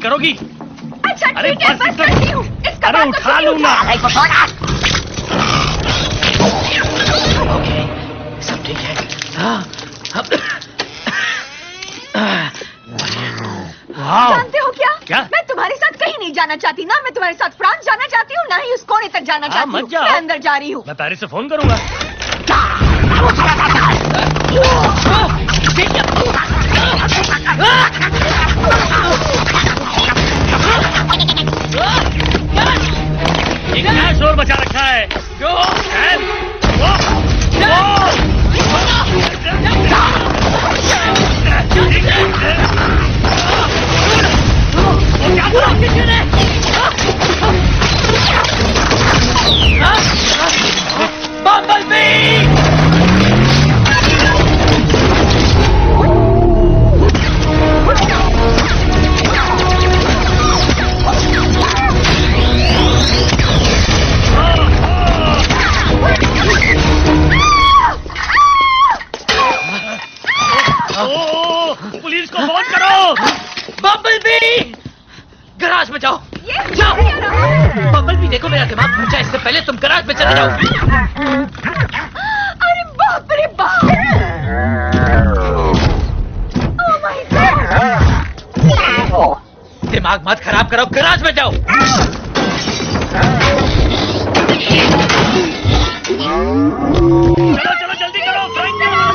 करोगी? अच्छा अरे ठीक है, बस करती हूँ। इसका अरे बात तो उठा सुनिए। लूंगा। ओके, सब ठीक है। जानते हो क्या? क्या? मैं तुम्हारे साथ कहीं नहीं जाना चाहती ना। मैं तुम्हारे साथ फ्रांस जाना चाहती हूँ, ना ही उस कोने तक जाना चाहती मत हूँ। जाओ। मैं अंदर जा रही हूँ। मैं पेरिस से फोन करूंगा। क्या शोर मचा रखा है? पुलिस को फोन करो। बम्बलबी, गराज में जाओ। जाओ। बम्बलबी, देखो मेरा दिमाग घूम जाए इससे पहले तुम गराज में चले जाओ। अरे बाप रे बाप! Oh my God! दिमाग मत खराब करो, गराज में जाओ। चलो चलो जल्दी करो। फ्रैंक के बाहर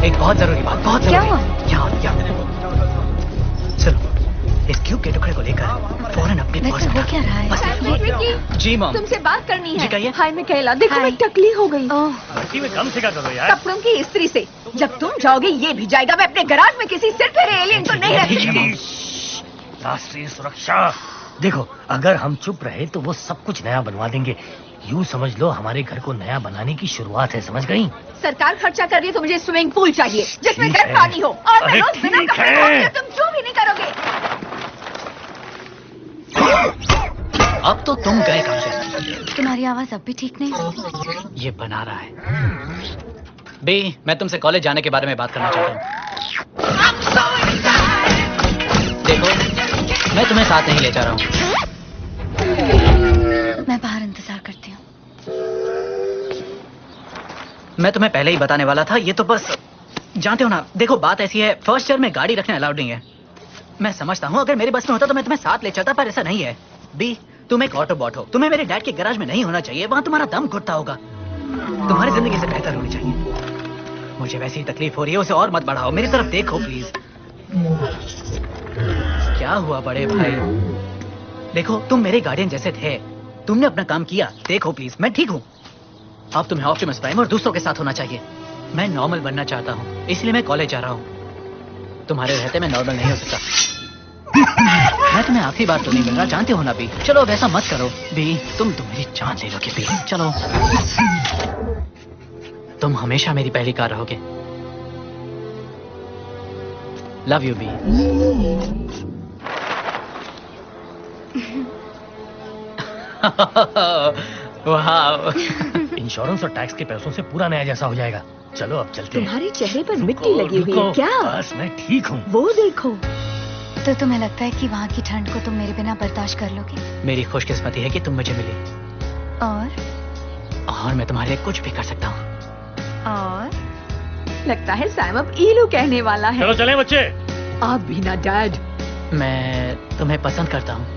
एक बहुत जरूरी बात, बहुत क्या जरूरी। हुआ? यहाँ चलो, इस क्यूब के टुकड़े को लेकर फौरन अपने पर्स वैसे में हो डाल। क्या रहा है? बस जी मॉम। तुमसे बात करनी जी, है। कहिए। हाय मिकाएला, देखो मैं टकली हो गई। भट्टी में कम से कम करो यार। कपड़ों की इस्त्री से। जब तुम जाओगे ये भी जाएगा। मैं अपने गराज में किसी सिर फेरे एलियन को नहीं रखती। राष्ट्रीय सुरक्षा। देखो, अगर हम चुप रहे तो वो सब कुछ नया बनवा देंगे। यूं समझ लो हमारे घर को नया बनाने की शुरुआत है, समझ गई? सरकार खर्चा कर रही है तो मुझे स्विमिंग पूल चाहिए जिसमें ठीक गर्म है। पानी हो। और मैं अरे रोज बिना ठीक कपड़े है। धोए तुम क्यों भी नहीं करोगे? अब तो तुम गए काम से। तुम्हारी आवाज अब भी ठीक नहीं। ये बना रहा है। बी, मैं तुमसे कॉलेज जाने के बारे में बात करना चाहता हूँ। देखो, मैं तुम्हें साथ नहीं ले जा रहा हूँ। मैं बाहर इंतजार करती हूँ। मैं तुम्हें पहले ही बताने वाला था, ये तो बस जानते हो ना। देखो बात ऐसी है, फर्स्ट ईयर में गाड़ी रखना अलाउड नहीं है। मैं समझता हूँ अगर मेरे बस में होता तो मैं तुम्हें साथ ले चलता, पर ऐसा नहीं है। बी, तुम एक ऑटोबॉट हो, तुम्हें मेरे डैड के गैराज में नहीं होना चाहिए। वहां तुम्हारा दम घुटता होगा। तुम्हारी जिंदगी से बेहतर होनी चाहिए। मुझे वैसी तकलीफ हो रही है, उसे और मत बढ़ाओ। मेरी तरफ देखो प्लीज। क्या हुआ बड़े भाई? देखो, तुम मेरे गार्डियन जैसे थे। तुमने अपना काम किया। देखो प्लीज, मैं ठीक हूँ। अब तुम्हें ऑप्टिमस प्राइम और दूसरों के साथ होना चाहिए। मैं नॉर्मल बनना चाहता हूँ, इसलिए मैं कॉलेज जा रहा हूँ। तुम्हारे रहते मैं नॉर्मल नहीं हो सकता। मैं तुम्हें आखिरी बार तो नहीं मिल रहा, जानते हो ना बी। चलो अब ऐसा मत करो बी। तुम मेरी जान ले लोगे बी। चलो, तुम हमेशा मेरी पहली कार रहोगे। Love you B. वाह। इंश्योरेंस और टैक्स के पैसों से पूरा नया जैसा हो जाएगा। चलो अब चलते हैं। तुम्हारे चेहरे पर मिट्टी लगी हुई है क्या? बस मैं ठीक हूँ। वो देखो। तो तुम्हें लगता है कि वहाँ की ठंड को तुम मेरे बिना बर्दाश्त कर लोगे? मेरी खुशकिस्मती है कि तुम मुझे मिली, और मैं तुम्हारे लिए कुछ भी कर सकता हूँ। और लगता है सैम अब ईलू कहने वाला है। चलो चलें बच्चे। आप भी ना डैड। मैं तुम्हें पसंद करता हूँ।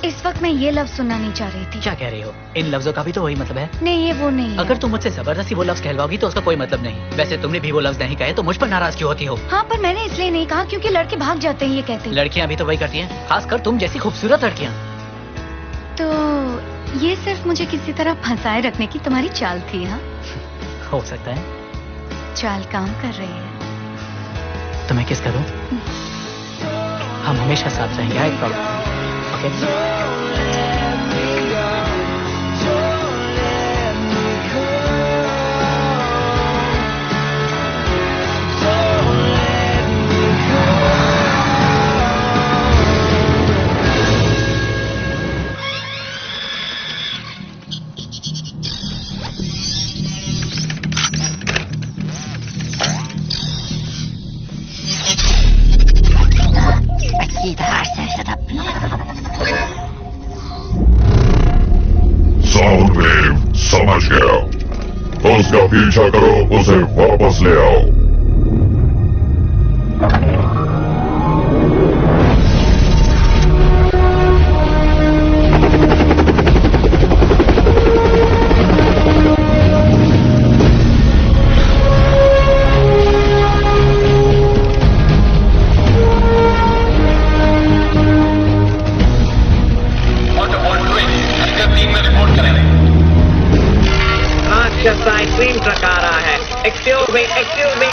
इस वक्त मैं ये लफ्ज सुनना नहीं चाह रही थी। क्या कह रही हो? इन लफ्जों का भी तो वही मतलब है। नहीं, ये वो नहीं है। अगर तुम मुझसे जबरदस्ती वो लफ्ज कहलवाओगी तो उसका कोई मतलब नहीं। वैसे तुमने भी वो लफ्ज नहीं कहे तो मुझ पर नाराज क्यों होती हो? हाँ, पर मैंने इसलिए नहीं कहा क्योंकि लड़के भाग जाते हैं ये कहते हैं। लड़कियां भी तो वही करती हैं, खासकर तुम जैसी खूबसूरत लड़कियां। तो ये सिर्फ मुझे किसी तरह फंसाए रखने की तुम्हारी चाल थी? हाँ, हो सकता है। चाल काम कर रही है। तुम्हें किस करूं? हम हमेशा साथ रहेंगे। I promise. ओके। गया। उसका पीछा करो, उसे वापस ले आओ। राक्षस ट्रेन ट्रक आ रहा है। Excuse me, excuse me.